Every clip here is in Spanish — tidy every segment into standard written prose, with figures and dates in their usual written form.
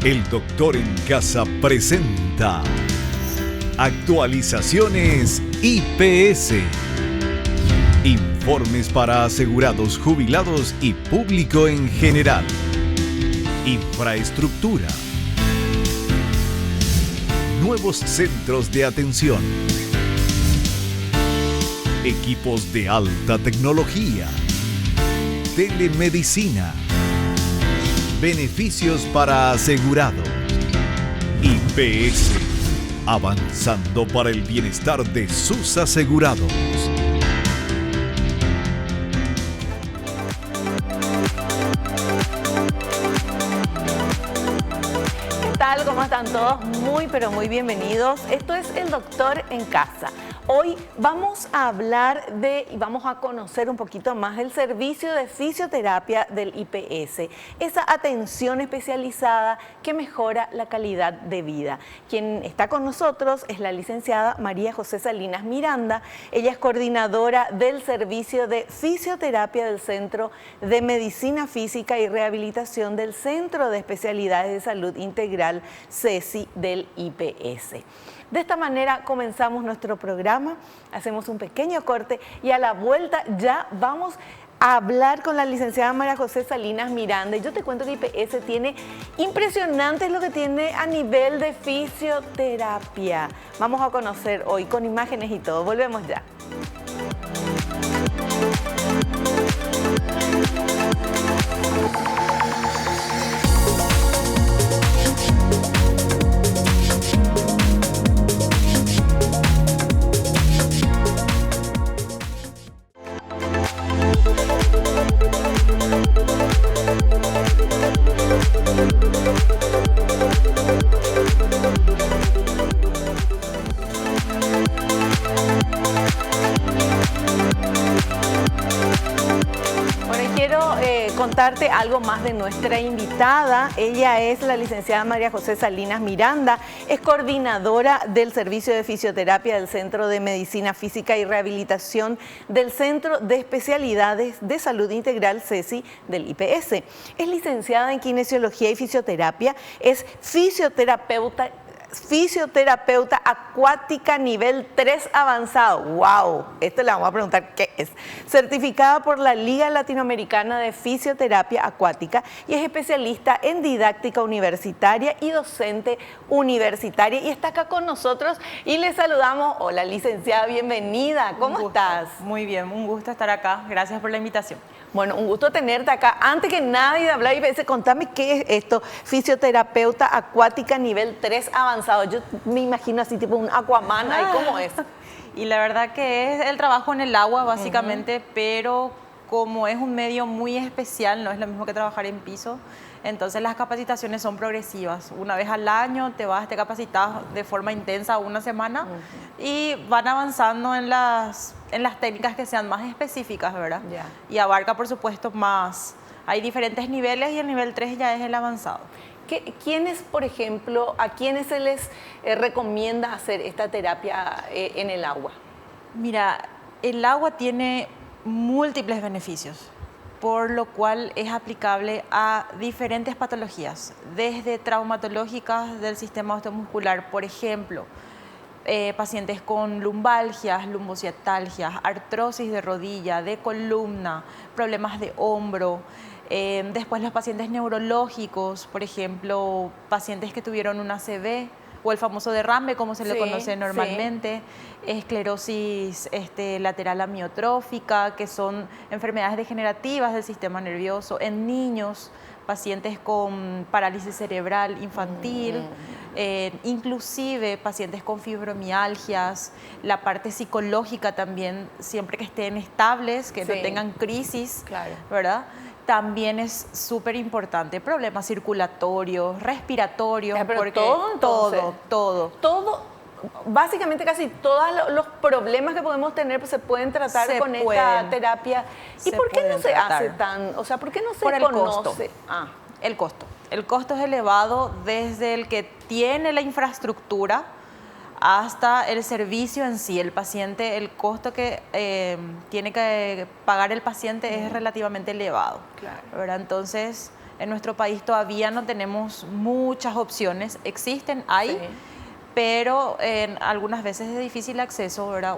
El Doctor en Casa presenta Actualizaciones IPS. Informes para asegurados, jubilados y público en general. Infraestructura. Nuevos centros de atención. Equipos de alta tecnología. Telemedicina. Beneficios para asegurados. IPS. Avanzando para el bienestar de sus asegurados. ¿Qué tal? ¿Cómo están todos? Muy, pero muy bienvenidos. Esto es El Doctor en Casa. Hoy vamos a hablar y vamos a conocer un poquito más del servicio de fisioterapia del IPS, esa atención especializada que mejora la calidad de vida. Quien está con nosotros es la licenciada María José Salinas Miranda. Ella es coordinadora del servicio de fisioterapia del Centro de Medicina Física y Rehabilitación del Centro de Especialidades de Salud Integral CESI del IPS. De esta manera comenzamos nuestro programa, hacemos un pequeño corte y a la vuelta ya vamos a hablar con la licenciada María José Salinas Miranda. Y yo te cuento que IPS tiene impresionante lo que tiene a nivel de fisioterapia. Vamos a conocer hoy con imágenes y todo. Volvemos ya. Contarte algo más de nuestra invitada. Ella es la licenciada María José Salinas Miranda, es coordinadora del servicio de fisioterapia del Centro de Medicina Física y Rehabilitación del Centro de Especialidades de Salud Integral CESI del IPS. Es licenciada en Kinesiología y Fisioterapia, es fisioterapeuta acuática nivel 3 avanzado. ¡Wow! Esto le vamos a preguntar qué es. Certificada por la Liga Latinoamericana de Fisioterapia Acuática y es especialista en didáctica universitaria y docente universitaria. Y está acá con nosotros y le saludamos. Hola, licenciada, bienvenida. ¿Cómo estás? Muy bien, un gusto estar acá. Gracias por la invitación. Bueno, un gusto tenerte acá. Antes que nadie de hablar IPS, contame qué es esto, fisioterapeuta acuática nivel 3 avanzado. Yo me imagino así tipo un Aquaman, ahí cómo es. Y la verdad que es el trabajo en el agua básicamente, pero como es un medio muy especial, no es lo mismo que trabajar en piso, entonces las capacitaciones son progresivas. Una vez al año te capacitas de forma intensa una semana y van avanzando en las técnicas que sean más específicas, ¿verdad? Yeah. Y abarca, por supuesto, más. Hay diferentes niveles y el nivel 3 ya es el avanzado. ¿Quiénes, por ejemplo, a quiénes se les recomienda hacer esta terapia en el agua? Mira, el agua tiene múltiples beneficios, por lo cual es aplicable a diferentes patologías, desde traumatológicas del sistema osteomuscular, por ejemplo, pacientes con lumbalgias, lumbociatalgias, artrosis de rodilla, de columna, problemas de hombro. Después los pacientes neurológicos, por ejemplo, pacientes que tuvieron un ACV o el famoso derrame, como se le conoce normalmente, esclerosis lateral amiotrófica, que son enfermedades degenerativas del sistema nervioso, en niños, pacientes con parálisis cerebral infantil, inclusive pacientes con fibromialgias, la parte psicológica también, siempre que estén estables, que no tengan crisis, ¿verdad? También es súper importante. Problemas circulatorios, respiratorios. Porque todo. Básicamente casi todos los problemas que podemos tener se pueden tratar con esta terapia. ¿Y por qué no se hace tan? O sea, ¿por qué no se conoce? El costo es elevado desde el que tiene la infraestructura hasta el servicio en sí. El paciente, el costo que tiene que pagar el paciente es relativamente elevado. Claro. ¿Verdad? Entonces, En nuestro país todavía no tenemos muchas opciones, existen, hay, Sí. pero algunas veces es difícil acceso, ¿verdad?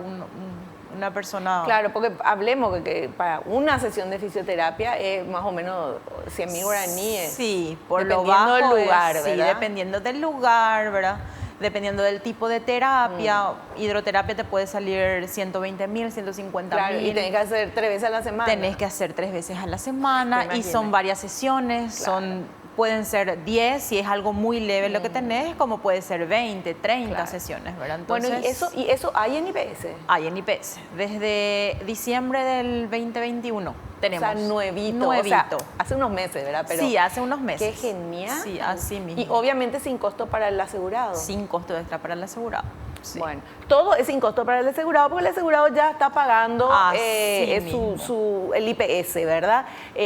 Una persona... Claro, porque hablemos que para una sesión de fisioterapia es más o menos 100.000 guaraníes. Sí, por lo dependiendo bajo del lugar, sí, ¿verdad? dependiendo del lugar, ¿verdad? Dependiendo del tipo de terapia, hidroterapia te puede salir 120.000, 150.000. Claro, y tenés que hacer 3 veces a la semana. Tenés que hacer 3 veces a la semana Te y son imaginas. varias sesiones, Claro. pueden ser 10 si es algo muy leve lo que tenés, como puede ser 20, 30 Claro. sesiones, ¿verdad? Bueno, Entonces, y eso hay en IPS. hay en IPS. Desde diciembre del 2021 tenemos. O sea, nuevito. Nuevito. O sea, hace unos meses, ¿verdad? Pero sí, hace unos meses. qué genial. Sí, así mismo. Y obviamente sin costo para el asegurado. Sin costo extra para el asegurado. Sí. Bueno, todo es sin costo para el asegurado porque el asegurado ya está pagando Así el IPS, ¿verdad?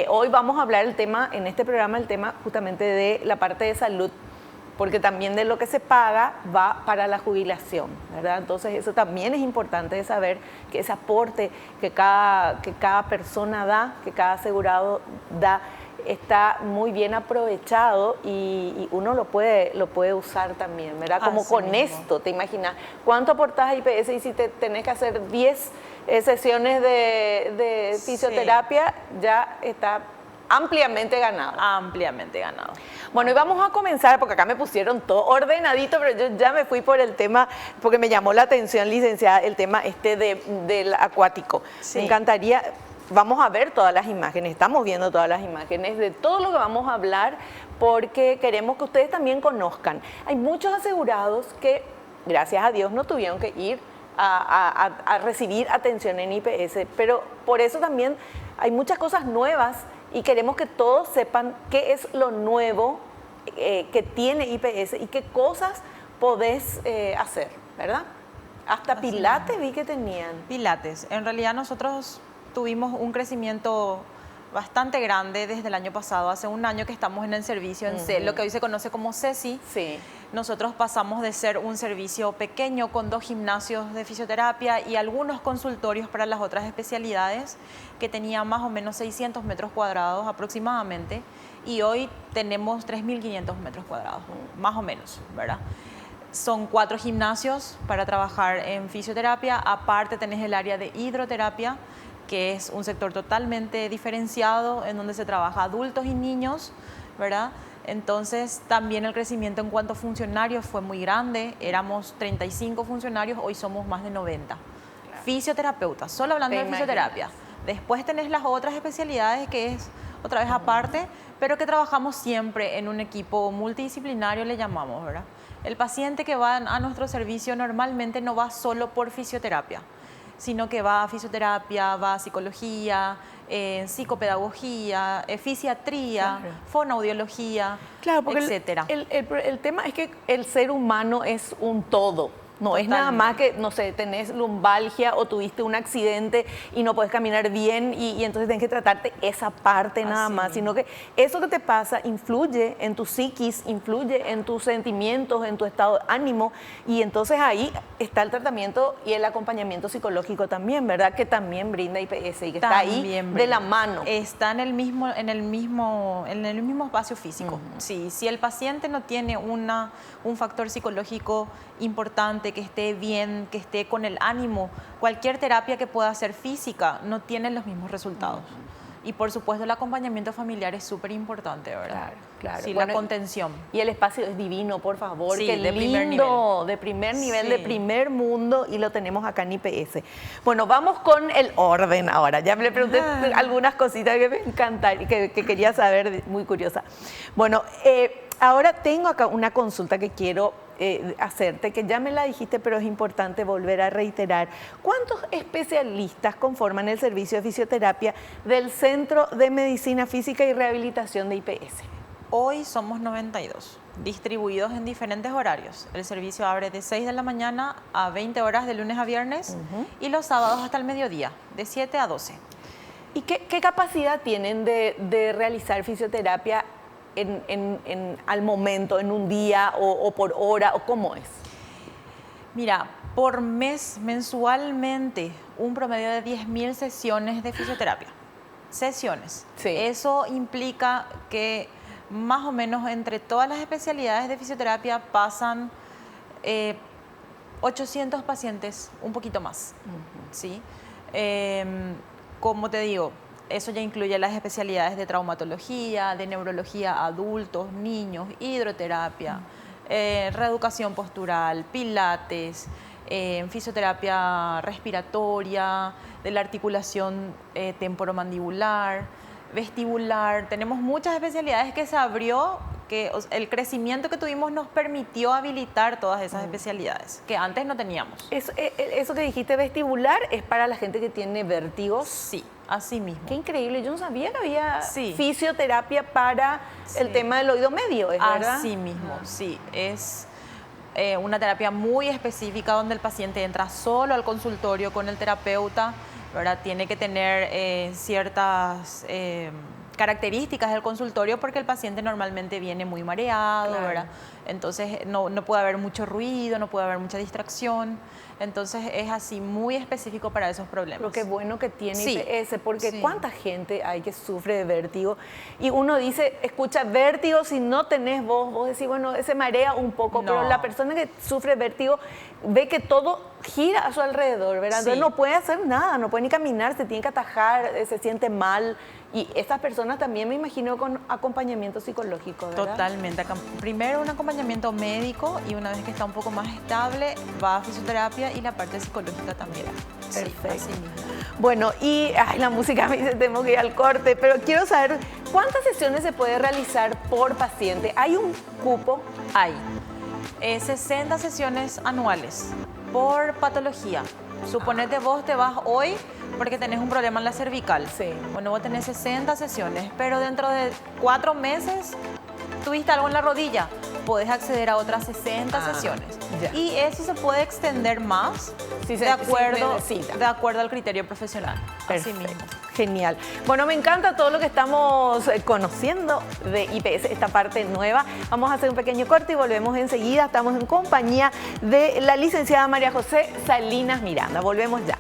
Hoy vamos a hablar en este programa, el tema justamente de la parte de salud, porque también de lo que se paga va para la jubilación, ¿verdad? Entonces eso también es importante de saber que ese aporte que cada persona da, que cada asegurado da, está muy bien aprovechado y uno lo puede usar también, ¿verdad? Como Así con mismo. esto, ¿te imaginas? ¿Cuánto aportás a IPS y si te tenés que hacer 10 sesiones de fisioterapia, ya está ampliamente ganado? Ampliamente ganado. Bueno, y vamos a comenzar, porque acá me pusieron todo ordenadito, pero yo ya me fui por el tema, porque me llamó la atención, licenciada, el tema del acuático. Sí. Me encantaría, vamos a ver todas las imágenes, estamos viendo todas las imágenes de todo lo que vamos a hablar, porque queremos que ustedes también conozcan. Hay muchos asegurados que, gracias a Dios, no tuvieron que ir a recibir atención en IPS, pero por eso también hay muchas cosas nuevas y queremos que todos sepan qué es lo nuevo que tiene IPS y qué cosas podés hacer, ¿verdad? Hasta Así pilates vi que tenían. Pilates. En realidad nosotros tuvimos un crecimiento bastante grande desde el año pasado. Hace un año que estamos en el servicio en lo que hoy se conoce como CESI. Sí. Nosotros pasamos de ser un servicio pequeño con 2 gimnasios de fisioterapia y algunos consultorios para las otras especialidades que tenía más o menos 600 metros cuadrados aproximadamente y hoy tenemos 3.500 metros cuadrados, más o menos, ¿verdad? Son 4 gimnasios para trabajar en fisioterapia, aparte tenés el área de hidroterapia, que es un sector totalmente diferenciado en donde se trabaja adultos y niños, ¿verdad? Entonces también el crecimiento en cuanto a funcionarios fue muy grande, éramos 35 funcionarios, hoy somos más de 90. Fisioterapeutas, solo hablando Te de fisioterapia. Después tenés las otras especialidades que es otra vez aparte, pero que trabajamos siempre en un equipo multidisciplinario, le llamamos, ¿verdad? El paciente que va a nuestro servicio normalmente no va solo por fisioterapia, sino que va a fisioterapia, va a psicología, psicopedagogía, fisiatría, Claro. fonoaudiología, Claro, porque etcétera. el tema es que el ser humano es un todo. No es nada más que, no sé, tenés lumbalgia o tuviste un accidente y no puedes caminar bien y entonces tenés que tratarte esa parte nada Así más, mismo. sino que eso que te pasa influye en tu psiquis, influye en tus sentimientos, en tu estado de ánimo y entonces ahí está el tratamiento y el acompañamiento psicológico también, ¿verdad? Que también brinda IPS y que está ahí También de la brinda. mano. Está en el mismo espacio físico. Sí, si el paciente no tiene un factor psicológico importante, que esté bien, que esté con el ánimo, cualquier terapia que pueda ser física no tiene los mismos resultados. Y por supuesto el acompañamiento familiar es súper importante, ¿verdad? Claro, claro. Sí, Bueno, la contención. Y el espacio es divino, por favor. Sí, Qué de lindo, primer nivel. de primer nivel, Sí. de primer mundo, y lo tenemos acá en IPS. Bueno, vamos con el orden ahora. Ya me le pregunté algunas cositas que me encantan, que quería saber, muy curiosa. Bueno, ahora tengo acá una consulta que quiero hacerte, que ya me la dijiste, pero es importante volver a reiterar. ¿Cuántos especialistas conforman el servicio de fisioterapia del Centro de Medicina Física y Rehabilitación de IPS? Hoy somos 92, distribuidos en diferentes horarios. El servicio abre de 6 de la mañana a 20 horas de lunes a viernes y los sábados hasta el mediodía, de 7 a 12. ¿Y qué capacidad tienen de realizar fisioterapia al momento, en un día o por hora, o cómo es? Mira, por mes, mensualmente, un promedio de 10.000 sesiones de fisioterapia. Sesiones. Sí. Eso implica que más o menos entre todas las especialidades de fisioterapia pasan 800 pacientes, un poquito más. ¿Sí? Como te digo, eso ya incluye las especialidades de traumatología, de neurología, adultos, niños, hidroterapia, reeducación postural, pilates, fisioterapia respiratoria, de la articulación temporomandibular, vestibular. Tenemos muchas especialidades que se abrió, que el crecimiento que tuvimos nos permitió habilitar todas esas especialidades que antes no teníamos. Eso que dijiste vestibular es para la gente que tiene vértigos. Sí, así mismo. Qué increíble, yo no sabía que había Sí. fisioterapia para el tema del oído medio, ¿es verdad? Así mismo, sí. Es una terapia muy específica donde el paciente entra solo al consultorio con el terapeuta, ¿verdad? Tiene que tener ciertas características del consultorio porque el paciente normalmente viene muy mareado, Claro. ¿verdad? Entonces no puede haber mucho ruido, no puede haber mucha distracción. Entonces es así muy específico para esos problemas. Pero qué bueno que tiene Sí, IPS, porque sí. cuánta gente hay que sufre de vértigo. Y uno dice, escucha, vértigo, si no tenés vos decís, bueno, se marea un poco, No. pero la persona que sufre vértigo ve que todo gira a su alrededor, ¿verdad? Entonces Sí. no puede hacer nada, no puede ni caminar, se tiene que atajar, se siente mal. Y estas personas también me imagino con acompañamiento psicológico, ¿verdad? Totalmente. Primero un acompañamiento médico y una vez que está un poco más estable va a fisioterapia y la parte psicológica también. Sí, Perfecto. así mismo. Bueno, y la música me dice, tengo que ir al corte, pero quiero saber cuántas sesiones se puede realizar por paciente. ¿Hay un cupo? Hay 60 sesiones anuales por patología. Suponete vos te vas hoy porque tenés un problema en la cervical. Sí. Bueno, vos tenés 60 sesiones, pero dentro de 4 meses tuviste algo en la rodilla, podés acceder a otras 60 sesiones. ya. Y eso se puede extender más Si de acuerdo necesita. al criterio profesional. Así Perfecto. mismo. Genial. Bueno, me encanta todo lo que estamos conociendo de IPS, esta parte nueva. Vamos a hacer un pequeño corte y volvemos enseguida. Estamos en compañía de la licenciada María José Salinas Miranda. Volvemos ya.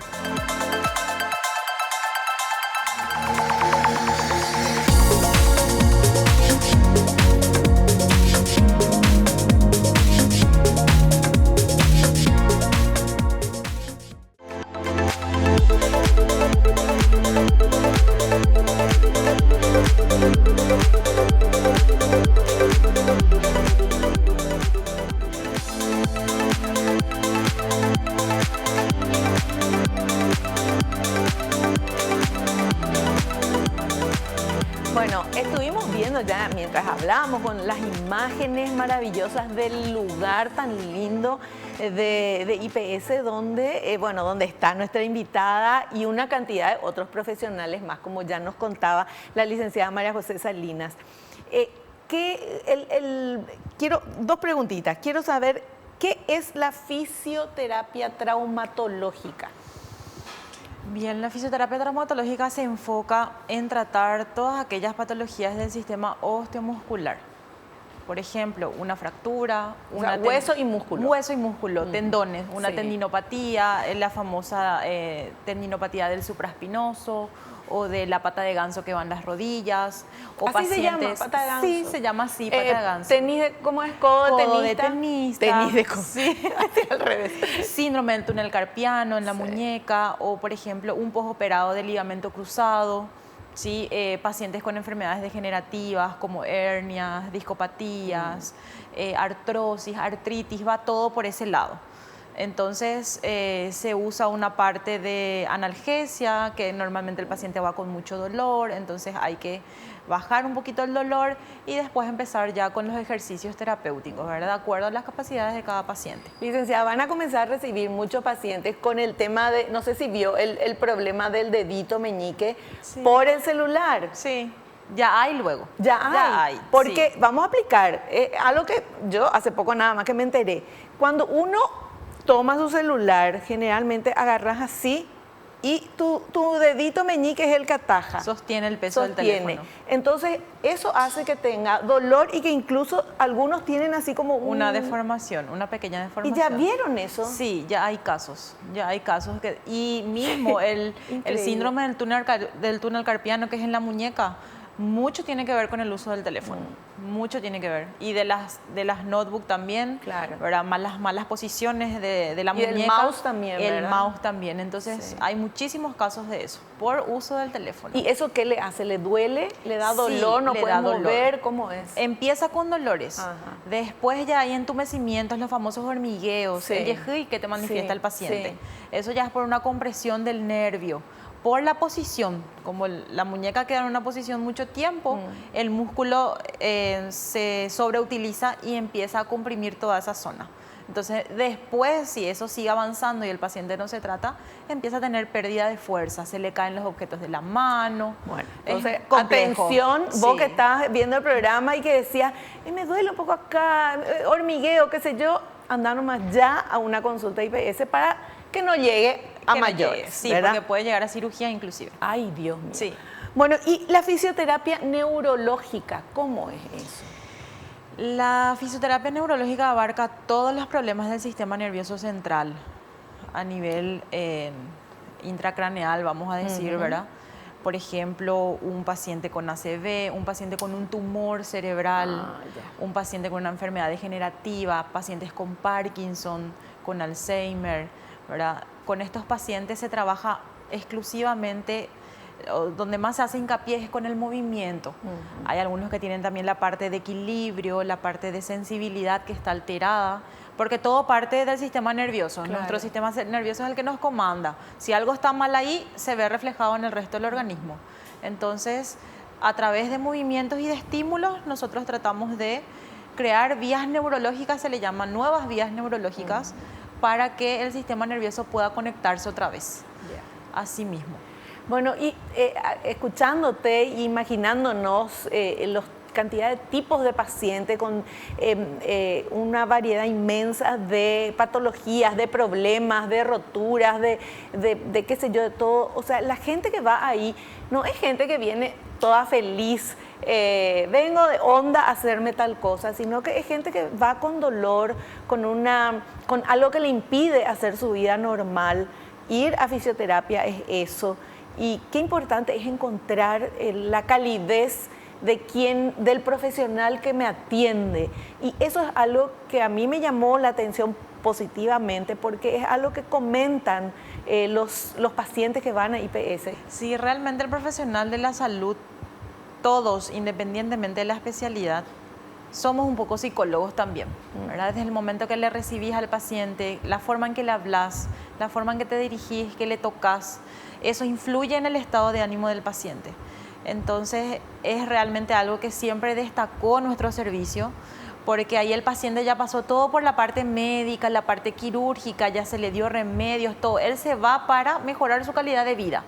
Bueno, estuvimos viendo ya mientras hablábamos con las imágenes maravillosas del lugar tan lindo de IPS donde, donde está nuestra invitada y una cantidad de otros profesionales más, como ya nos contaba la licenciada María José Salinas. Quiero dos preguntitas. Quiero saber qué es la fisioterapia traumatológica. Bien, la fisioterapia traumatológica se enfoca en tratar todas aquellas patologías del sistema osteomuscular. Por ejemplo, una fractura, O sea, hueso y músculo. Hueso y músculo, tendones, una Sí. tendinopatía, la famosa tendinopatía del supraespinoso o de la pata de ganso que va en las rodillas. O ¿Así se llama, pacientes, pata de ganso? Sí, se llama así, pata de ganso. Tenis de, ¿cómo es? Codo de tenista. tenista. Tenis de codo. Sí. Así al revés. Síndrome del túnel carpiano en la muñeca o, por ejemplo, un postoperado de ligamento cruzado. ¿Sí? Pacientes con enfermedades degenerativas como hernias, discopatías, artrosis, artritis, va todo por ese lado. Entonces se usa una parte de analgesia, que normalmente el paciente va con mucho dolor, entonces hay que bajar un poquito el dolor y después empezar ya con los ejercicios terapéuticos, ¿verdad? De acuerdo a las capacidades de cada paciente. Licenciada, van a comenzar a recibir muchos pacientes con el tema de, no sé si vio el problema del dedito meñique Sí. por el celular. Sí, ya hay luego. Ya hay. Porque sí. vamos a aplicar algo que yo hace poco nada más que me enteré. Cuando uno toma su celular, generalmente agarras así y tu dedito meñique es el que ataja. Sostiene el peso del Sostiene. teléfono. Entonces, eso hace que tenga dolor y que incluso algunos tienen así como Una deformación, una pequeña ¿Y deformación. ya vieron eso? Sí, ya hay casos y mismo el Increíble. síndrome del túnel carpiano que es en la muñeca, mucho tiene que ver con el uso del teléfono, mucho tiene que ver. Y de las notebook también, Claro. ¿verdad? Malas posiciones de la Y muñeca. el mouse también, El ¿verdad? mouse también. Entonces, Sí. hay muchísimos casos de eso, por uso del teléfono. ¿Y eso qué le hace? ¿Le duele? ¿Le da Sí, dolor? ¿No le puede da dolor. mover? ¿Cómo es? Empieza con dolores. Ajá. Después ya hay entumecimientos, los famosos hormigueos, Sí. el yejí que te manifiesta Sí, el paciente. sí. Eso ya es por una compresión del nervio. Por la posición, como la muñeca queda en una posición mucho tiempo, el músculo se sobreutiliza y empieza a comprimir toda esa zona. Entonces, después, si eso sigue avanzando y el paciente no se trata, empieza a tener pérdida de fuerza, se le caen los objetos de la mano. Bueno, Es entonces, complejo. atención, vos Sí. que estás viendo el programa y que decías, me duele un poco acá, hormigueo, qué sé yo, anda nomás ya a una consulta IPS para que no llegue a Que no mayores, llegue. Sí, ¿verdad? porque puede llegar a cirugía inclusive. Ay, Dios mío. Sí. Bueno, y la fisioterapia neurológica, ¿cómo es eso? La fisioterapia neurológica abarca todos los problemas del sistema nervioso central a nivel intracraneal, vamos a decir, ¿verdad? Por ejemplo, un paciente con ACV, un paciente con un tumor cerebral, ya. un paciente con una enfermedad degenerativa, pacientes con Parkinson, con Alzheimer, ¿verdad? Con estos pacientes se trabaja exclusivamente, donde más se hace hincapié es con el movimiento. Hay algunos que tienen también la parte de equilibrio, la parte de sensibilidad que está alterada, porque todo parte del sistema nervioso. Claro. Nuestro sistema nervioso es el que nos comanda. Si algo está mal ahí, se ve reflejado en el resto del organismo. Entonces, a través de movimientos y de estímulos, nosotros tratamos de crear vías neurológicas, se le llaman nuevas vías neurológicas, para que el sistema nervioso pueda conectarse otra vez a sí mismo. Bueno, y escuchándote e imaginándonos los cantidad de tipos de pacientes con una variedad inmensa de patologías, de problemas, de roturas, de qué sé yo, de todo. O sea, la gente que va ahí no es gente que viene toda feliz, vengo de onda a hacerme tal cosa, sino que es gente que va con dolor, con algo que le impide hacer su vida normal. Ir a fisioterapia es eso. Y qué importante es encontrar la calidez del profesional que me atiende. Y eso es algo que a mí me llamó la atención positivamente, porque es algo que comentan los pacientes que van a IPS. Sí, realmente el profesional de la salud, todos, independientemente de la especialidad, somos un poco psicólogos también, ¿verdad? Desde el momento que le recibís al paciente, la forma en que le hablas, la forma en que te dirigís, que le tocas, eso influye en el estado de ánimo del paciente. Entonces, es realmente algo que siempre destacó nuestro servicio, porque ahí el paciente ya pasó todo por la parte médica, la parte quirúrgica, ya se le dio remedios, todo. Él se va para mejorar su calidad de vida,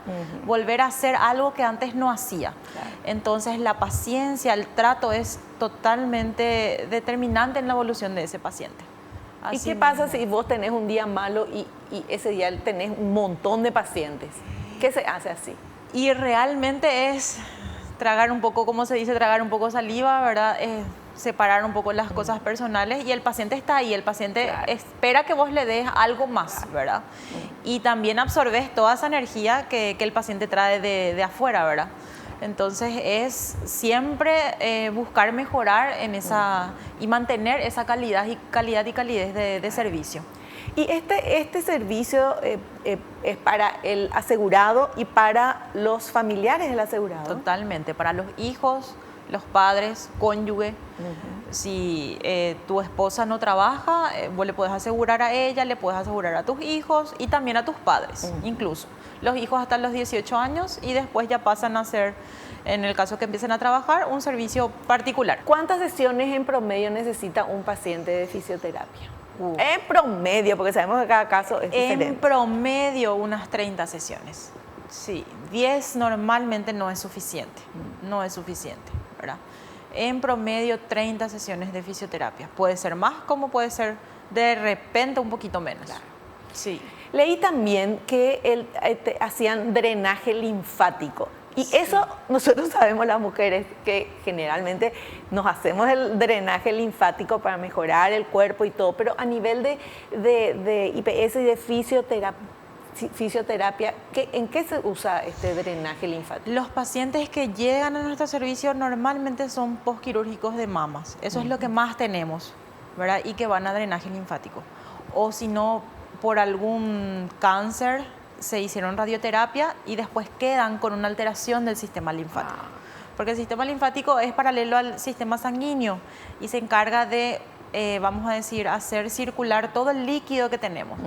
volver a hacer algo que antes no hacía. Claro. Entonces, la paciencia, el trato es totalmente determinante en la evolución de ese paciente. ¿Y Así qué pasa mismo. si vos tenés un día malo y ese día tenés un montón de pacientes? ¿Qué se hace así? Y realmente es tragar un poco, como se dice, tragar un poco saliva, ¿verdad? Separar un poco las cosas personales, y el paciente está ahí, el paciente Claro. espera que vos le des algo más, ¿verdad? Y también absorbes toda esa energía que el paciente trae de afuera, ¿verdad? Entonces es siempre buscar mejorar en esa y mantener esa calidad y calidez de servicio. Y este servicio es para el asegurado y para los familiares del asegurado. Totalmente, para los hijos, los padres, cónyuge. Si tu esposa no trabaja, vos le puedes asegurar a ella, le puedes asegurar a tus hijos y también a tus padres, incluso. Los hijos hasta los 18 años y después ya pasan a ser, en el caso que empiecen a trabajar, un servicio particular. ¿Cuántas sesiones en promedio necesita un paciente de fisioterapia? En promedio, porque sabemos que cada caso es diferente. En promedio, unas 30 sesiones. Sí, 10 normalmente no es suficiente, no es suficiente, ¿verdad? En promedio, 30 sesiones de fisioterapia. Puede ser más, como puede ser de repente un poquito menos. Claro. Sí. Leí también que hacían drenaje linfático. Y eso nosotros sabemos las mujeres que generalmente nos hacemos el drenaje linfático para mejorar el cuerpo y todo, pero a nivel de IPS y de fisioterapia, ¿en qué se usa este drenaje linfático? Los pacientes que llegan a nuestro servicio normalmente son postquirúrgicos de mamas. Eso es lo que más tenemos, ¿verdad? Y que van a drenaje linfático. O si no, por algún cáncer, se hicieron radioterapia y después quedan con una alteración del sistema linfático. Porque el sistema linfático es paralelo al sistema sanguíneo y se encarga de, vamos a decir, hacer circular todo el líquido que tenemos.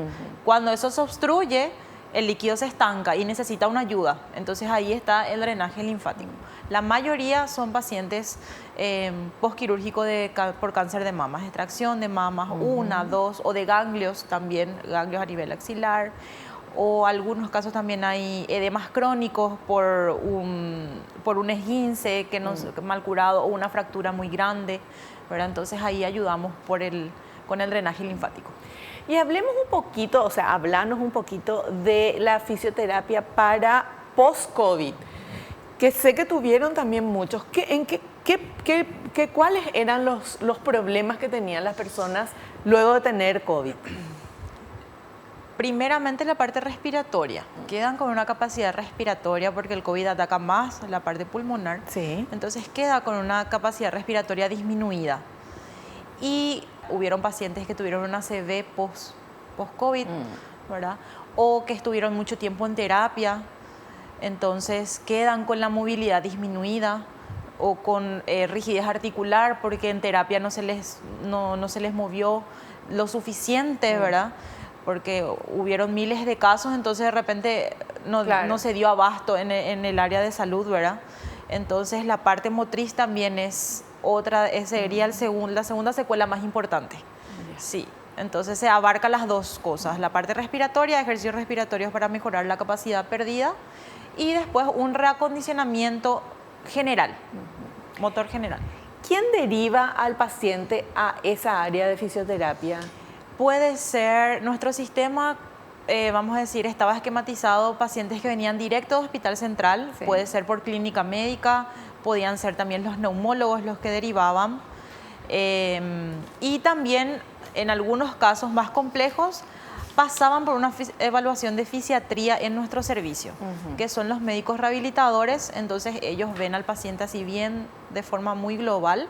Cuando eso se obstruye, el líquido se estanca y necesita una ayuda. Entonces ahí está el drenaje linfático. La mayoría son pacientes postquirúrgicos por cáncer de mamas, extracción de mamas, 1, 2, o de ganglios también, ganglios a nivel axilar. O algunos casos también hay edemas crónicos por un esguince que no mal curado o una fractura muy grande, ¿verdad? Entonces ahí ayudamos con el drenaje linfático. Y hablemos un poquito, o sea, hablarnos un poquito de la fisioterapia para post-COVID, que sé que tuvieron también muchos. ¿Cuáles eran los problemas que tenían las personas luego de tener COVID? Primeramente la parte respiratoria. Quedan con una capacidad respiratoria porque el COVID ataca más la parte pulmonar. Sí. Entonces queda con una capacidad respiratoria disminuida. Y hubieron pacientes que tuvieron una ACV post-COVID, ¿verdad? O que estuvieron mucho tiempo en terapia. Entonces quedan con la movilidad disminuida o con rigidez articular porque en terapia no se les movió lo suficiente, ¿verdad? Porque hubieron miles de casos, entonces de repente no se dio abasto en el área de salud, ¿verdad? Entonces la parte motriz también es otra, sería la segunda secuela más importante. Sí, entonces se abarca las dos cosas, la parte respiratoria, ejercicios respiratorios para mejorar la capacidad perdida y después un reacondicionamiento general, motor general. ¿Quién deriva al paciente a esa área de fisioterapia? Puede ser, nuestro sistema, vamos a decir, estaba esquematizado pacientes que venían directo de Hospital Central, sí. Puede ser por clínica médica, podían ser también los neumólogos los que derivaban. Y también, en algunos casos más complejos, pasaban por una evaluación de fisiatría en nuestro servicio, que son los médicos rehabilitadores, entonces ellos ven al paciente así bien de forma muy global,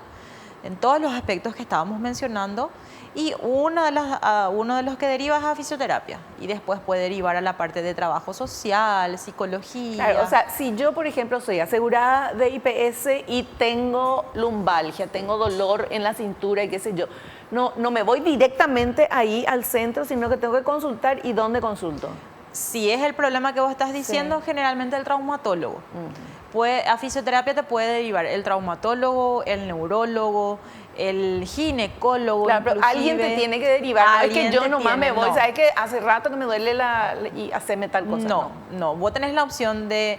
en todos los aspectos que estábamos mencionando, y uno de los que deriva es a fisioterapia y después puede derivar a la parte de trabajo social, psicología. Claro, o sea, si yo, por ejemplo, soy asegurada de IPS y tengo lumbalgia, tengo dolor en la cintura y qué sé yo, no me voy directamente ahí al centro, sino que tengo que consultar. ¿Y dónde consulto? Si es el problema que vos estás diciendo, sí. Generalmente el traumatólogo. A fisioterapia te puede derivar el traumatólogo, el neurólogo, el ginecólogo. Claro, pero alguien te tiene que derivar. No es que yo nomás me voy, ¿sabes que hace rato que me duele y hacerme tal cosa? No. Vos tenés la opción de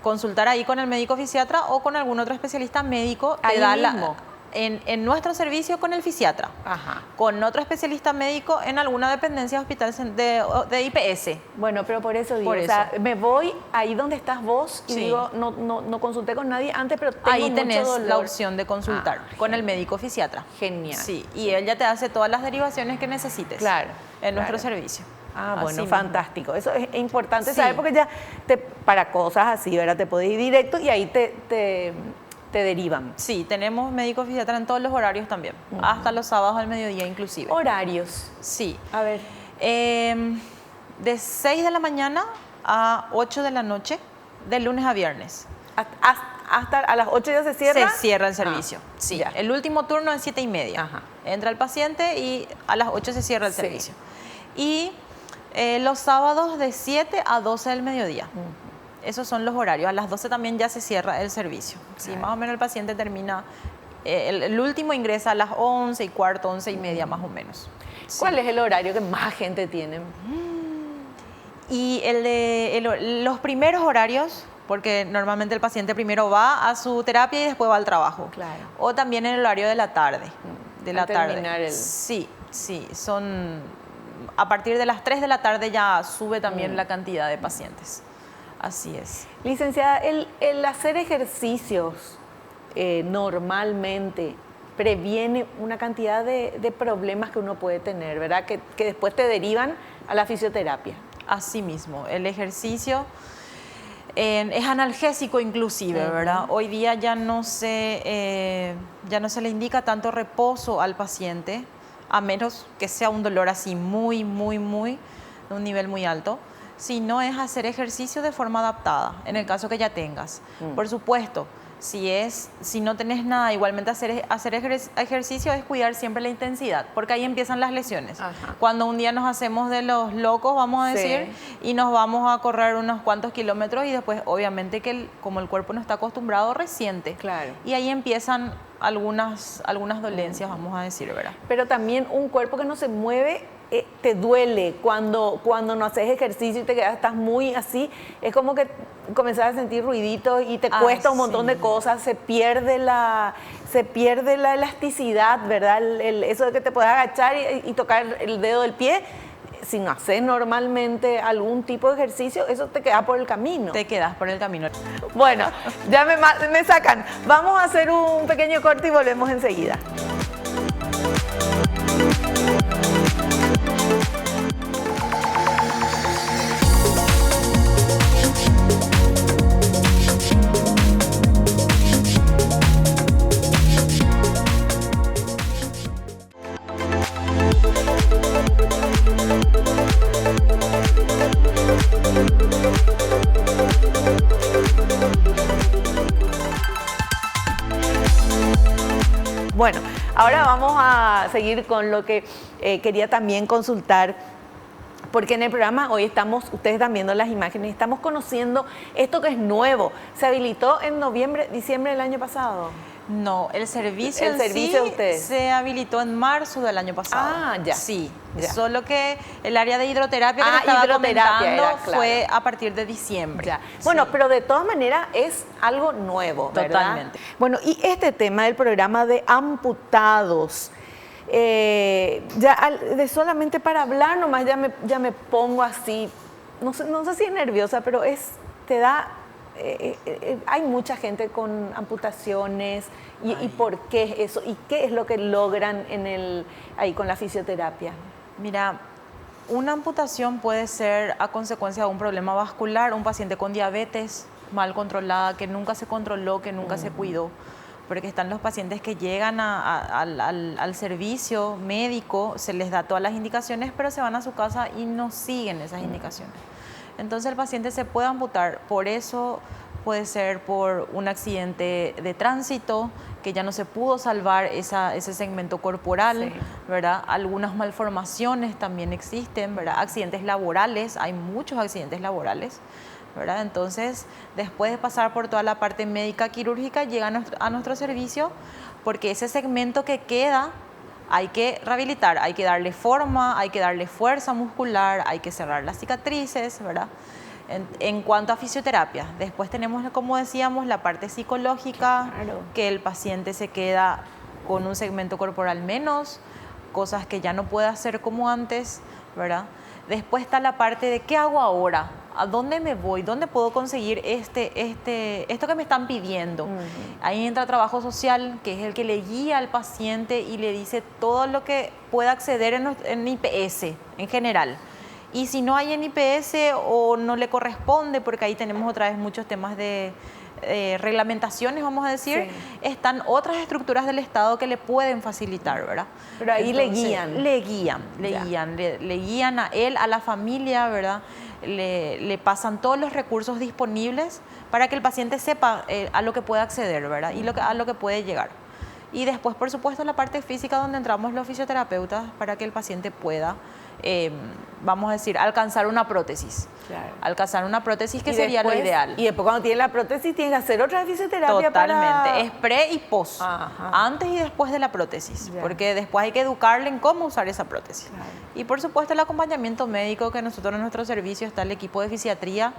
consultar ahí con el médico fisiatra o con algún otro especialista médico. Ahí mismo. En nuestro servicio con el fisiatra, con otro especialista médico en alguna dependencia de hospital de IPS. Bueno, pero por eso digo, o sea, me voy ahí donde estás vos y digo, no consulté con nadie antes, pero tengo ahí tenés mucho dolor. La opción de consultar con el médico fisiatra. Genial. Sí, y él ya te hace todas las derivaciones que necesites en nuestro servicio. Bueno, fantástico. Eso es importante saber porque ya para cosas así, ¿verdad? Te podés ir directo y ahí te derivan. Sí, tenemos médicos fisiatra en todos los horarios también, hasta los sábados al mediodía inclusive. ¿Horarios? Sí. A ver. De 6 de la mañana a 8 de la noche, de lunes a viernes. ¿Hasta a las 8 ya se cierra? Se cierra el servicio, sí. Ya. El último turno es 7:30. Entra el paciente y a las 8 se cierra el servicio. Y los sábados de 7 a 12 del mediodía. Esos son los horarios. A las 12 también ya se cierra el servicio. Sí, más o menos el paciente termina, el último ingresa a las 11:15, 11:30 más o menos. Sí. ¿Cuál es el horario que más gente tiene? Y los primeros horarios, porque normalmente el paciente primero va a su terapia y después va al trabajo. Claro. O también en el horario de la tarde. Terminar Sí, son a partir de las 3 de la tarde ya sube también la cantidad de pacientes. Así es. Licenciada, el hacer ejercicios normalmente previene una cantidad de problemas que uno puede tener, ¿verdad? Que después te derivan a la fisioterapia. Así mismo, el ejercicio es analgésico inclusive, ¿verdad? Hoy día ya no se le indica tanto reposo al paciente, a menos que sea un dolor así muy, de un nivel muy alto, sino es hacer ejercicio de forma adaptada, en el caso que ya tengas. Por supuesto, si no tenés nada, igualmente hacer ejercicio es cuidar siempre la intensidad, porque ahí empiezan las lesiones. Ajá. Cuando un día nos hacemos de los locos, vamos a decir, y nos vamos a correr unos cuantos kilómetros y después obviamente que como el cuerpo no está acostumbrado, resiente. Claro. Y ahí empiezan algunas dolencias, vamos a decir, ¿verdad? Pero también un cuerpo que no se mueve te duele cuando no haces ejercicio y estás muy así, es como que comenzás a sentir ruiditos y te cuesta un montón de cosas, se pierde la elasticidad, ¿verdad? Eso de que te puedes agachar y tocar el dedo del pie sin hacer normalmente algún tipo de ejercicio, eso te queda por el camino. Te quedas por el camino. Bueno, ya me sacan. Vamos a hacer un pequeño corte y volvemos enseguida. Bueno, ahora vamos a seguir con lo que quería también consultar, porque en el programa hoy ustedes están viendo las imágenes, estamos conociendo esto que es nuevo. Se habilitó en diciembre del año pasado. No, el servicio de ustedes se habilitó en marzo del año pasado. Ah, ya. Sí, ya. Solo que el área de hidroterapia que te estaba comentando fue a partir de diciembre. Ya. Bueno, pero de todas maneras es algo nuevo, ¿verdad? Totalmente. Bueno, y este tema del programa de amputados, solamente para hablar nomás ya me pongo así, no sé si es nerviosa, pero te da... hay mucha gente con amputaciones y por qué es eso y qué es lo que logran ahí con la fisioterapia. Mira, una amputación puede ser a consecuencia de un problema vascular, un paciente con diabetes mal controlada, que nunca se controló, que nunca se cuidó, porque están los pacientes que llegan al servicio médico, se les da todas las indicaciones, pero se van a su casa y no siguen esas indicaciones. Entonces el paciente se puede amputar, por eso puede ser por un accidente de tránsito, que ya no se pudo salvar ese segmento corporal, ¿verdad? Algunas malformaciones también existen, ¿verdad? Accidentes laborales, hay muchos accidentes laborales, ¿verdad? Entonces, después de pasar por toda la parte médica quirúrgica, llegan a nuestro servicio, porque ese segmento que queda hay que rehabilitar, hay que darle forma, hay que darle fuerza muscular, hay que cerrar las cicatrices, ¿verdad? En cuanto a fisioterapia, después tenemos, como decíamos, la parte psicológica, que el paciente se queda con un segmento corporal menos, cosas que ya no puede hacer como antes, ¿verdad? Después está la parte de ¿qué hago ahora? ¿A dónde me voy? ¿Dónde puedo conseguir esto que me están pidiendo? Ahí entra trabajo social, que es el que le guía al paciente y le dice todo lo que pueda acceder en IPS en general. Y si no hay en IPS o no le corresponde, porque ahí tenemos otra vez muchos temas de reglamentaciones, vamos a decir, están otras estructuras del Estado que le pueden facilitar, ¿verdad? Pero ahí entonces, le guían a él, a la familia, ¿verdad? Le pasan todos los recursos disponibles para que el paciente sepa a lo que puede acceder, ¿verdad? Y a lo que puede llegar. Y después, por supuesto, la parte física, donde entramos los fisioterapeutas para que el paciente pueda, vamos a decir, alcanzar una prótesis. Claro. Alcanzar una prótesis, que sería lo ideal. Y después, cuando tiene la prótesis, tiene que hacer otra fisioterapia. Totalmente. Es pre y post. Antes y después de la prótesis. Porque después hay que educarle en cómo usar esa prótesis. Claro. Y por supuesto el acompañamiento médico, que nosotros en nuestro servicio está el equipo de fisiatría,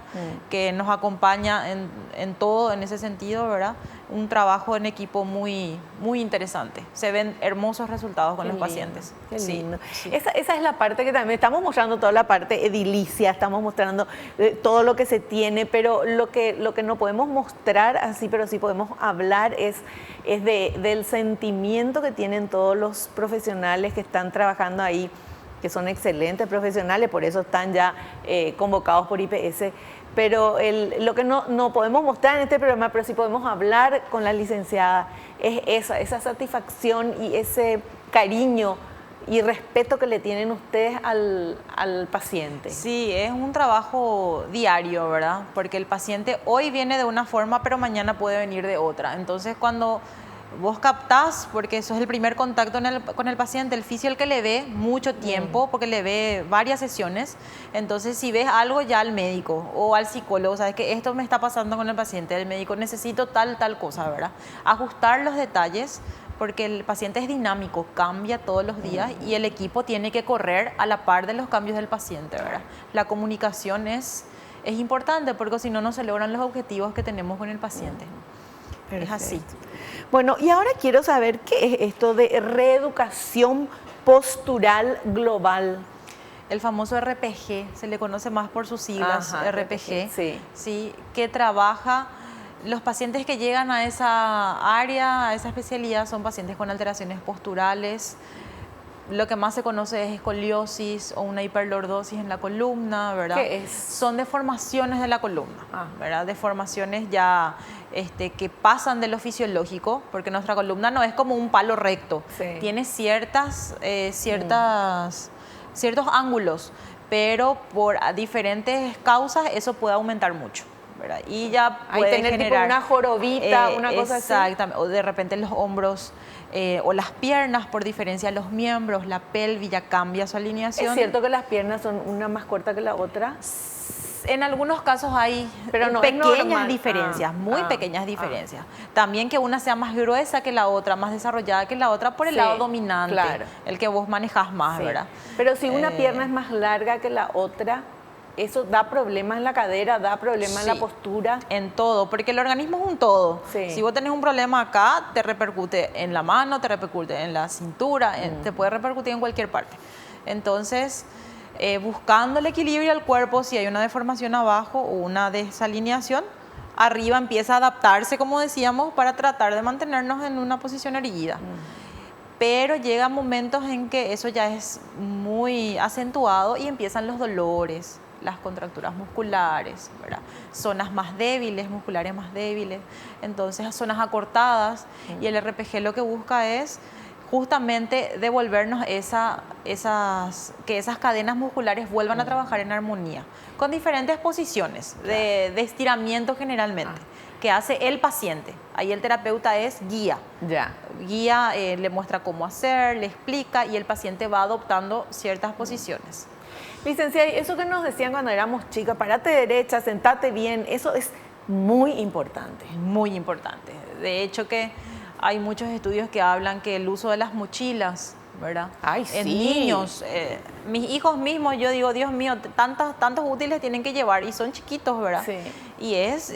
que nos acompaña en todo en ese sentido, ¿verdad? Un trabajo en equipo muy, muy interesante. Se ven hermosos resultados con los pacientes. Qué lindo. Sí. Esa es la parte que también estamos mostrando, toda la parte edilicia, estamos mostrando todo lo que se tiene, pero lo que no podemos mostrar así, pero sí podemos hablar es del sentimiento que tienen todos los profesionales que están trabajando ahí que son excelentes profesionales, por eso están ya convocados por IPS. Pero lo que no podemos mostrar en este programa, pero sí podemos hablar con la licenciada, es esa satisfacción y ese cariño y respeto que le tienen ustedes al paciente. Sí, es un trabajo diario, ¿verdad? Porque el paciente hoy viene de una forma, pero mañana puede venir de otra. Entonces, cuando vos captás, porque eso es el primer contacto con el paciente, el fisio el que le ve mucho tiempo, porque le ve varias sesiones. Entonces, si ves algo ya al médico o al psicólogo, sabes que esto me está pasando con el paciente, el médico necesito tal cosa, ¿verdad? Ajustar los detalles, porque el paciente es dinámico, cambia todos los días y el equipo tiene que correr a la par de los cambios del paciente, ¿verdad? La comunicación es importante, porque si no, no se logran los objetivos que tenemos con el paciente. Perfecto. Es así. Bueno, y ahora quiero saber qué es esto de reeducación postural global. El famoso RPG, se le conoce más por sus siglas, Ajá, RPG, sí, que trabaja. Los pacientes que llegan a esa área, a esa especialidad, son pacientes con alteraciones posturales. Lo que más se conoce es escoliosis o una hiperlordosis en la columna, ¿verdad? ¿Qué es? Son deformaciones de la columna, ¿verdad? Deformaciones ya que pasan de lo fisiológico, porque nuestra columna no es como un palo recto. Sí. Tiene ciertos ángulos, pero por diferentes causas eso puede aumentar mucho, ¿verdad? Y ya puede tener generar tipo una jorobita, una cosa así. Exactamente, o de repente los hombros o las piernas, por diferencia de los miembros, la pelvis ya cambia su alineación. ¿Es cierto que las piernas son una más corta que la otra? En algunos casos hay pequeñas diferencias, muy pequeñas diferencias. También que una sea más gruesa que la otra, más desarrollada que la otra por el lado dominante, claro, el que vos manejás más, ¿verdad? Pero si una pierna es más larga que la otra, eso da problemas en la cadera, da problemas en la postura. En todo, porque el organismo es un todo. Sí. Si vos tenés un problema acá, te repercute en la mano, te repercute en la cintura, te puede repercutir en cualquier parte. Entonces, buscando el equilibrio del cuerpo, si hay una deformación abajo o una desalineación, arriba empieza a adaptarse, como decíamos, para tratar de mantenernos en una posición erguida. Pero llegan momentos en que eso ya es muy acentuado y empiezan los dolores, las contracturas musculares, ¿verdad? Zonas más débiles, musculares más débiles, entonces zonas acortadas, y el RPG lo que busca es justamente devolvernos que esas cadenas musculares vuelvan a trabajar en armonía, con diferentes posiciones de estiramiento generalmente, que hace el paciente. Ahí el terapeuta es guía. Guía, le muestra cómo hacer, le explica, y el paciente va adoptando ciertas posiciones. Licenciada, eso que nos decían cuando éramos chicas, parate derecha, sentate bien, eso es muy importante. Muy importante. De hecho que hay muchos estudios que hablan que el uso de las mochilas, ¿verdad? Ay, en sí. niños, mis hijos mismos, yo digo, Dios mío, tantos útiles tienen que llevar, y son chiquitos, ¿verdad? Sí. Y es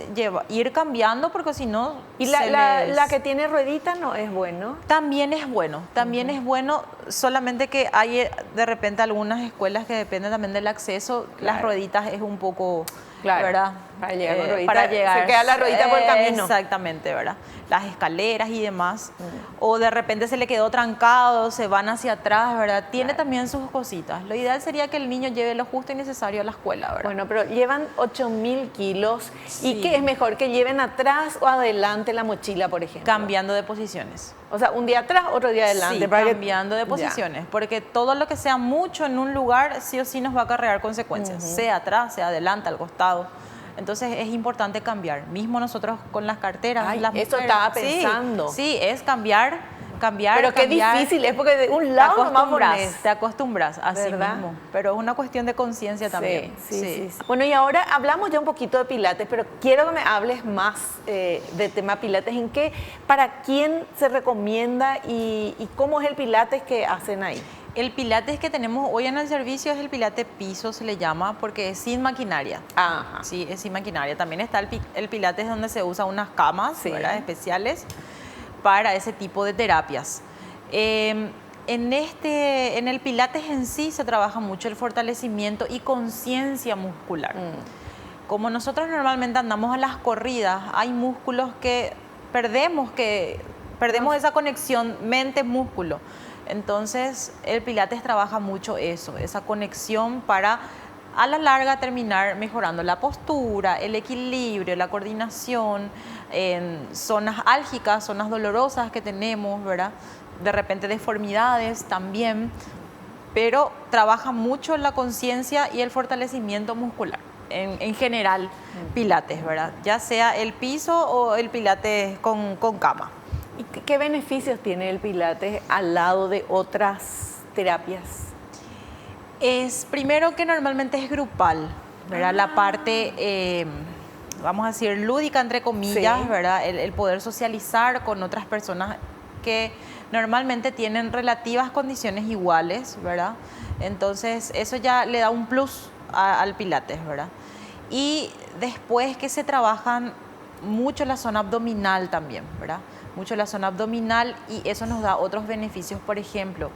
ir cambiando, porque si no... Y la que tiene ruedita no es bueno. También es bueno, es bueno, solamente que hay de repente algunas escuelas que dependen también del acceso, las rueditas es un poco... ¿verdad? Para llegar con ruedita, se queda la ruedita por el camino. Exactamente, ¿verdad? Las escaleras y demás. O de repente se le quedó trancado, se van hacia atrás, ¿verdad? Tiene también sus cositas. Lo ideal sería que el niño lleve lo justo y necesario a la escuela, ¿verdad? Bueno, pero llevan 8.000 kilos. Sí. ¿Y qué es mejor, que lleven atrás o adelante la mochila, por ejemplo? Cambiando de posiciones. O sea, un día atrás, otro día adelante. Sí, cambiando de posiciones, porque todo lo que sea mucho en un lugar sí o sí nos va a acarrear consecuencias, sea atrás, sea adelante, al costado. Entonces es importante cambiar. Mismo nosotros con las carteras. Ay, las eso mujeres, estaba pensando. Sí, es cambiar. Pero qué difícil es, porque de un lado nomás pones. Te acostumbras así ¿verdad? mismo. Pero es una cuestión de conciencia también. Sí. Bueno, y ahora hablamos ya un poquito de pilates, pero quiero que me hables más de tema pilates. ¿Para quién se recomienda y cómo es el pilates que hacen ahí? El pilates que tenemos hoy en el servicio es el pilates piso, se le llama, porque es sin maquinaria. Ajá. Sí, es sin maquinaria. También está el pilates donde se usan unas camas, ¿verdad? Especiales para ese tipo de terapias. En el pilates en sí se trabaja mucho el fortalecimiento y conciencia muscular. Como nosotros normalmente andamos a las corridas, hay músculos que perdemos, que Perdemos esa conexión mente-músculo. Entonces, el Pilates trabaja mucho eso, esa conexión para a la larga terminar mejorando la postura, el equilibrio, la coordinación, en zonas álgicas, zonas dolorosas que tenemos, ¿verdad? De repente deformidades también, pero trabaja mucho la conciencia y el fortalecimiento muscular. En general, Pilates, ¿verdad? Ya sea el piso o el Pilates con cama. ¿Y qué beneficios tiene el Pilates al lado de otras terapias? Es primero que normalmente es grupal, ¿verdad? La parte, vamos a decir, lúdica, entre comillas, Sí. ¿verdad? El poder socializar con otras personas que normalmente tienen relativas condiciones iguales, ¿verdad? Entonces, eso ya le da un plus al Pilates, ¿verdad? Y después que se trabajan mucho la zona abdominal también, ¿verdad? Mucho la zona abdominal y eso nos da otros beneficios, por ejemplo,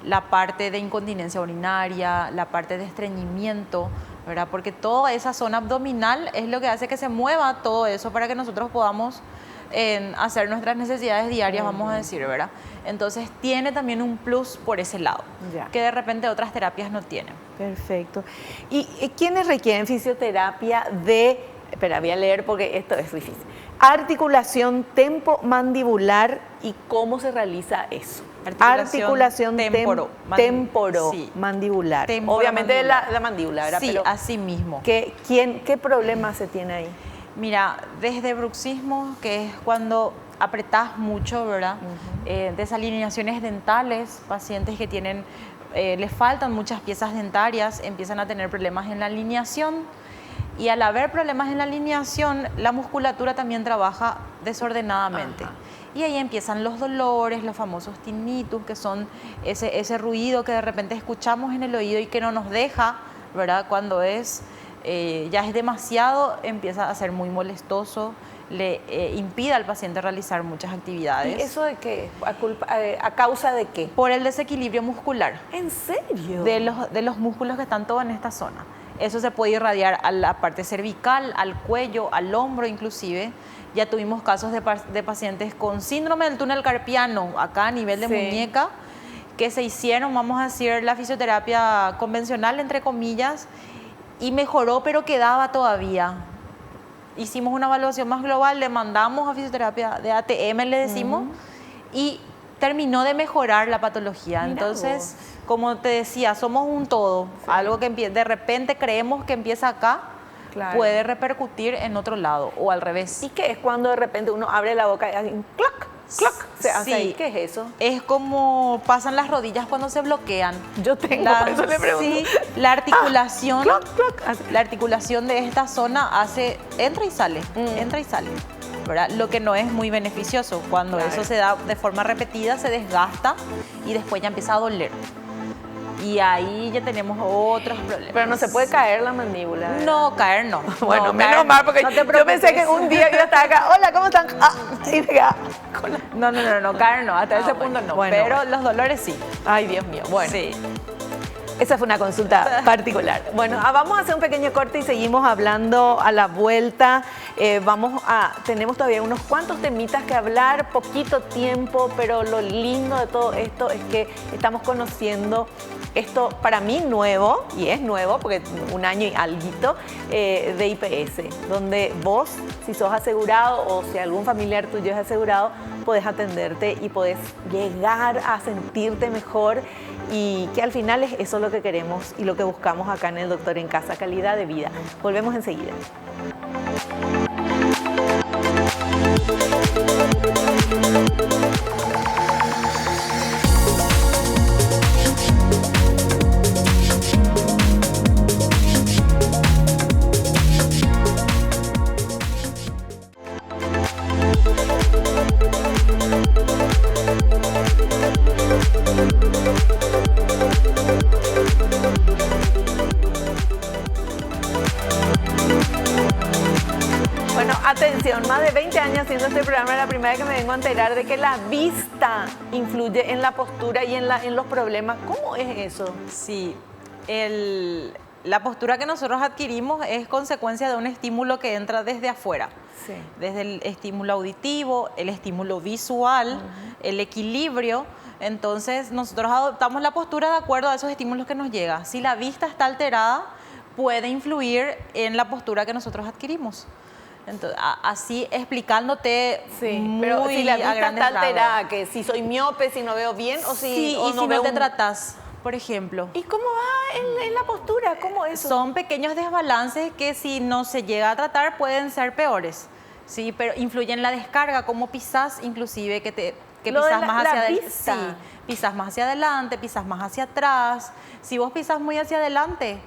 la parte de incontinencia urinaria, la parte de estreñimiento, ¿verdad? Porque toda esa zona abdominal es lo que hace que se mueva todo eso para que nosotros podamos hacer nuestras necesidades diarias, vamos a decir, ¿verdad? Entonces tiene también un plus por ese lado, Ya. que de repente otras terapias no tienen. Perfecto. ¿Y quiénes requieren fisioterapia de, espera, voy a leer porque esto es difícil, articulación tempomandibular y cómo se realiza eso? Articulación temporomandibular. Sí. Obviamente de Temporomandibular. la mandíbula, ¿verdad? Sí, Pero así mismo. ¿qué problema se tiene ahí? Mira, desde bruxismo, que es cuando apretás mucho, ¿verdad? Desalineaciones dentales, pacientes que tienen, les faltan muchas piezas dentarias, empiezan a tener problemas en la alineación y al haber problemas en la alineación, la musculatura también trabaja desordenadamente. Ajá. Y ahí empiezan los dolores, los famosos tinnitus, que son ese ruido que de repente escuchamos en el oído y que no nos deja, ¿verdad? Cuando ya es demasiado, empieza a ser muy molestoso, le impide al paciente realizar muchas actividades. ¿Y eso de qué? ¿A causa de qué? Por el desequilibrio muscular ¿En serio? de los músculos que están todos en esta zona. Eso se puede irradiar a la parte cervical, al cuello, al hombro inclusive. Ya tuvimos casos de pacientes con síndrome del túnel carpiano, acá a nivel de Sí. muñeca, que se hicieron, vamos a decir, la fisioterapia convencional, entre comillas, y mejoró, pero quedaba todavía. Hicimos una evaluación más global, le mandamos a fisioterapia de ATM, le decimos, y terminó de mejorar la patología. Mira Entonces, vos. como te decía, somos un todo. Sí. Algo que de repente creemos que empieza acá, Claro. puede repercutir en otro lado, o al revés. ¿Y qué es cuando de repente uno abre la boca y hace un clac, clac? Se hace Sí. ahí. ¿Qué es eso? Es como pasan las rodillas cuando se bloquean. Yo tengo, por eso le pregunto. Sí, la articulación, Clac, clac. Así. la articulación de esta zona entra y sale, entra y sale, ¿verdad? Lo que no es muy beneficioso. Cuando Claro. eso se da de forma repetida, se desgasta y después ya empieza a doler. Y ahí ya tenemos otros problemas. Pero no se puede caer la mandíbula, ¿verdad? No, caer no. Bueno, No, menos caer mal, porque no te yo pensé que preocupes. un día yo estaba acá, hola, ¿cómo están? Ah, y me quedaba con la... No, caer no, hasta ese bueno. punto no. Bueno, pero bueno. los dolores sí. Ay, Dios mío. Bueno, Sí. esa fue una consulta particular. Bueno, vamos a hacer un pequeño corte y seguimos hablando a la vuelta. Tenemos todavía unos cuantos temitas que hablar, poquito tiempo, pero lo lindo de todo esto es que estamos conociendo esto para mí nuevo, y es nuevo porque un año y alguito, de IPS, donde vos, si sos asegurado o si algún familiar tuyo es asegurado, podés atenderte y podés llegar a sentirte mejor, y que al final es eso lo que queremos y lo que buscamos acá en el Doctor en Casa, calidad de vida. Volvemos enseguida. Bueno, atención, más de 20 años haciendo este programa, es la primera vez que me vengo a enterar de que la vista influye en la postura y en los problemas. ¿Cómo es eso? Sí, la postura que nosotros adquirimos es consecuencia de un estímulo que entra desde afuera. Sí. Desde el estímulo auditivo, el estímulo visual, el equilibrio. Entonces, nosotros adoptamos la postura de acuerdo a esos estímulos que nos llegan. Si la vista está alterada, puede influir en la postura que nosotros adquirimos. Entonces, así explicándote pero si la vista está alterada, rasgos. que si soy miope, si no veo bien o si, Sí, o y no si veo no te tratas, por ejemplo. ¿Y cómo va en la postura? ¿Cómo eso? Son pequeños desbalances que si no se llega a tratar pueden ser peores, ¿sí? Pero influyen en la descarga, como pisás inclusive, que Lo de pisás más hacia adelante. vista. Sí, pisás más hacia adelante, pisás más hacia atrás. Si vos pisás muy hacia adelante,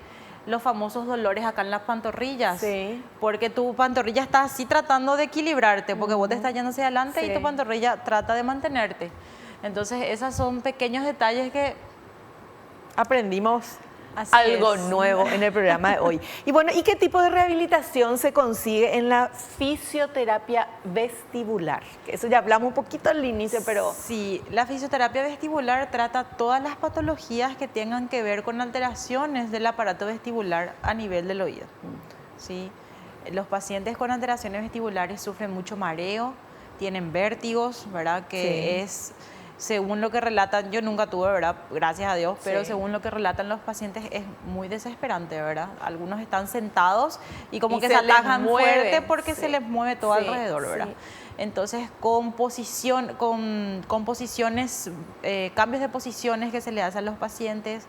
los famosos dolores acá en las pantorrillas. Sí. Porque tu pantorrilla está así tratando de equilibrarte, porque vos te estás yendo hacia adelante Sí. y tu pantorrilla trata de mantenerte. Entonces, esos son pequeños detalles que Aprendimos Así algo es. nuevo en el programa de hoy. Y bueno, ¿y qué tipo de rehabilitación se consigue en la fisioterapia vestibular? Que eso ya hablamos un poquito al inicio, pero Sí, la fisioterapia vestibular trata todas las patologías que tengan que ver con alteraciones del aparato vestibular a nivel del oído. ¿Sí? Los pacientes con alteraciones vestibulares sufren mucho mareo, tienen vértigos, ¿verdad? Que es, según lo que relatan, yo nunca tuve, ¿verdad? Gracias a Dios, pero Sí. según lo que relatan los pacientes es muy desesperante, ¿verdad? Algunos están sentados y como Y que se se les atajan mueve, fuerte porque sí. se les mueve todo Sí, alrededor, ¿verdad? sí. Entonces, con posiciones, cambios de posiciones que se le hacen a los pacientes,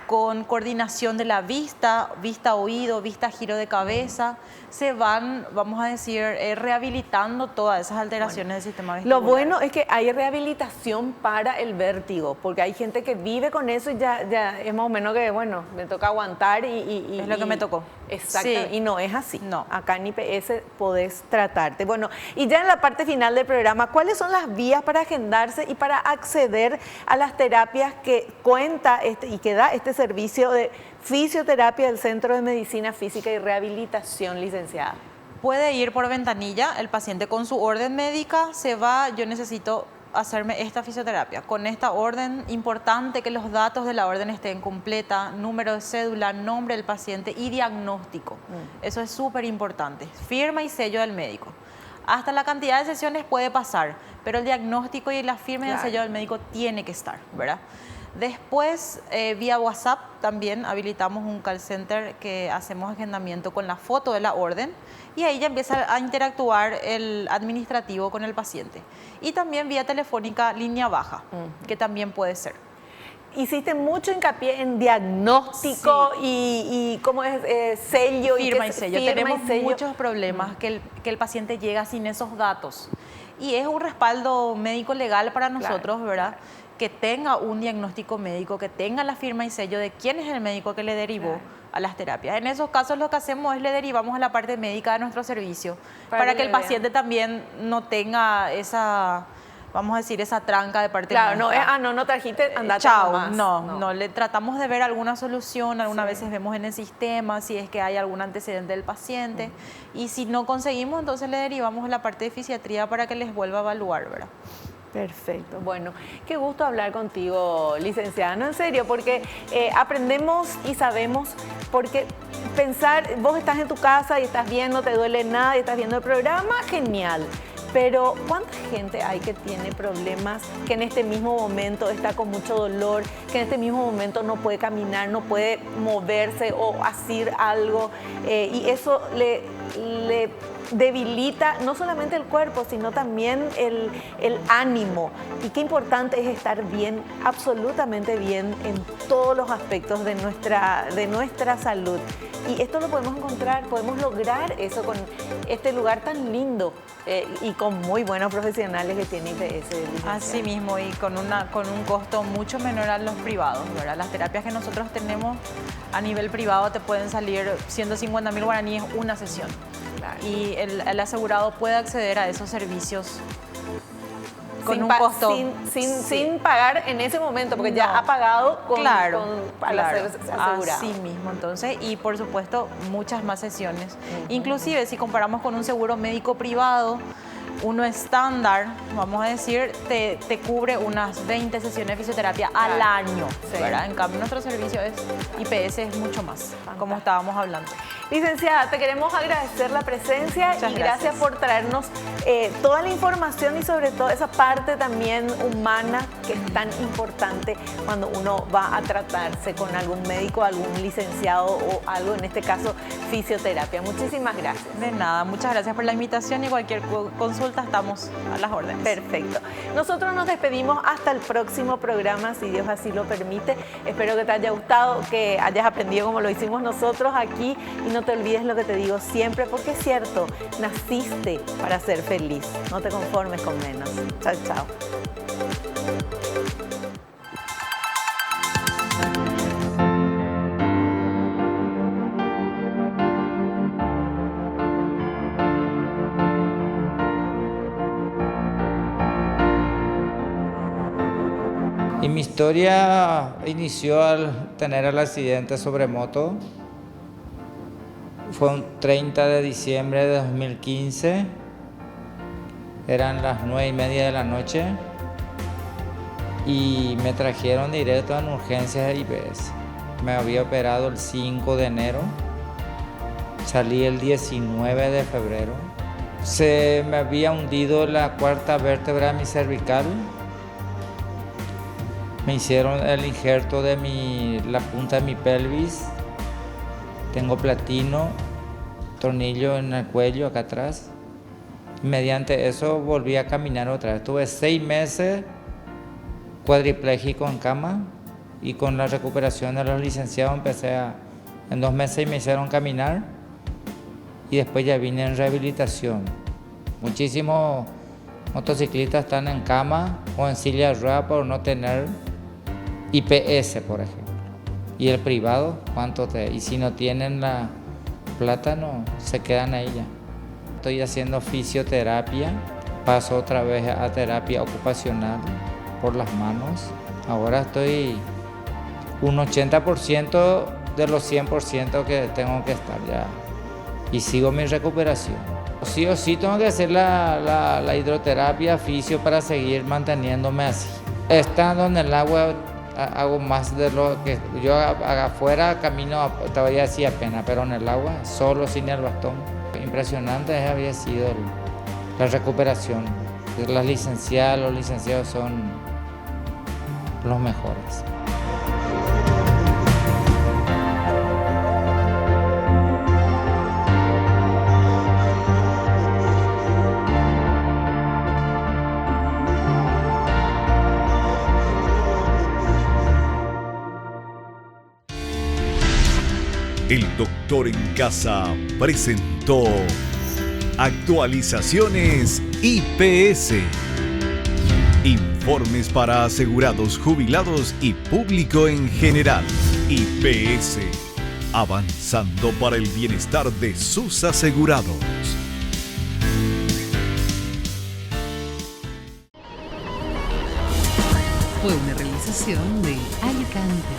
con coordinación de la vista, vista-oído, vista-giro de cabeza, se van, vamos a decir, rehabilitando todas esas alteraciones del sistema vestibular. lo bueno es que hay rehabilitación para el vértigo, porque hay gente que vive con eso y ya es más o menos que, bueno, me toca aguantar y Es lo que me tocó. Exacto, Sí. y no es así. No. Acá en IPS podés tratarte. Bueno, y ya en la parte final del programa, ¿cuáles son las vías para agendarse y para acceder a las terapias que cuenta y que da este servicio de fisioterapia del Centro de Medicina Física y Rehabilitación, licenciada? Puede ir por ventanilla, el paciente con su orden médica se va, yo necesito hacerme esta fisioterapia. Con esta orden, importante que los datos de la orden estén completa, número de cédula, nombre del paciente y diagnóstico. Eso es súper importante. Firma y sello del médico. Hasta la cantidad de sesiones puede pasar, pero el diagnóstico y la firma y el Claro. sello del médico tiene que estar, ¿verdad? Después, vía WhatsApp también habilitamos un call center que hacemos agendamiento con la foto de la orden y ahí ya empieza a interactuar el administrativo con el paciente. Y también vía telefónica línea baja, que también puede ser. Hiciste mucho hincapié en diagnóstico y cómo es sello Firma y y qué- sello. firma y Tenemos sello. muchos problemas que el paciente llega sin esos datos. Y es un respaldo médico legal para nosotros, ¿verdad? Que tenga un diagnóstico médico, que tenga la firma y sello de quién es el médico que le derivó a las terapias. En esos casos lo que hacemos es le derivamos a la parte médica de nuestro servicio para que el vean. paciente también no tenga esa, vamos a decir, esa tranca de parte Claro, no nuestra. es, no trajiste, andate Chao, nomás. no, le tratamos de ver alguna solución, algunas veces vemos en el sistema si es que hay algún antecedente del paciente y si no conseguimos, entonces le derivamos a la parte de fisiatría para que les vuelva a evaluar, ¿verdad? Perfecto. Bueno, qué gusto hablar contigo, licenciada. No, en serio, porque aprendemos y sabemos, porque pensar, vos estás en tu casa y estás viendo, te duele nada y estás viendo el programa, genial. Pero ¿cuánta gente hay que tiene problemas, que en este mismo momento está con mucho dolor, que en este mismo momento no puede caminar, no puede moverse o hacer algo? Y eso le debilita no solamente el cuerpo, sino también el ánimo. Y qué importante es estar bien, absolutamente bien en todos los aspectos de nuestra salud. Y esto lo podemos encontrar, podemos lograr eso con este lugar tan lindo y con muy buenos profesionales que tiene IPS. licenciada. Así mismo, y con un costo mucho menor a los privados, ¿verdad? Las terapias que nosotros tenemos a nivel privado te pueden salir 150.000 guaraníes una sesión. Claro. Y el asegurado puede acceder a esos servicios con Sin un pa- costo sin pagar en ese momento, porque ya No. ha pagado claro, para claro, ser asegurado. así mismo. Entonces, y por supuesto, muchas más sesiones. Inclusive, si comparamos con un seguro médico privado, uno estándar, vamos a decir, te cubre unas 20 sesiones de fisioterapia al año, Sí. ¿verdad? En cambio, nuestro servicio IPS es mucho más, como estábamos hablando. Licenciada, te queremos agradecer la presencia Muchas y gracias por traernos toda la información y sobre todo esa parte también humana que es tan importante cuando uno va a tratarse con algún médico, algún licenciado o algo, en este caso, fisioterapia. Muchísimas gracias. De nada, muchas gracias por la invitación y cualquier consulta estamos a las órdenes. Perfecto. Nosotros nos despedimos hasta el próximo programa, si Dios así lo permite. Espero que te haya gustado, que hayas aprendido como lo hicimos nosotros aquí y no te olvides lo que te digo siempre, porque es cierto, naciste para ser feliz. No te conformes con menos. Chao, chao. Y mi historia inició al tener el accidente sobre moto. Fue un 30 de diciembre de 2015. Eran las 9:30 de la noche. Y me trajeron directo en urgencias de IPS. Me había operado el 5 de enero. Salí el 19 de febrero. Se me había hundido la cuarta vértebra de mi cervical. Me hicieron el injerto de la punta de mi pelvis. Tengo platino, tornillo en el cuello acá atrás. Y mediante eso volví a caminar otra vez. Tuve 6 meses cuadripléjico en cama y con la recuperación de los licenciados en 2 meses me hicieron caminar y después ya vine en rehabilitación. Muchísimos motociclistas están en cama o en silla de ruedas por no tener IPS, por ejemplo. Y el privado, y si no tienen la plata, no, se quedan ahí ya. Estoy haciendo fisioterapia, paso otra vez a terapia ocupacional por las manos. Ahora estoy un 80% de los 100% que tengo que estar ya. Y sigo mi recuperación. Sí o sí tengo que hacer la hidroterapia, fisio, para seguir manteniéndome así. Estando en el agua hago más de lo que yo afuera camino todavía así apenas, pero en el agua solo sin el bastón. Impresionante había sido la recuperación. Las licenciadas, los licenciados son los mejores. El Doctor en Casa presentó Actualizaciones IPS. Informes para asegurados, jubilados y público en general. IPS. Avanzando para el bienestar de sus asegurados. Fue una realización de Alicante.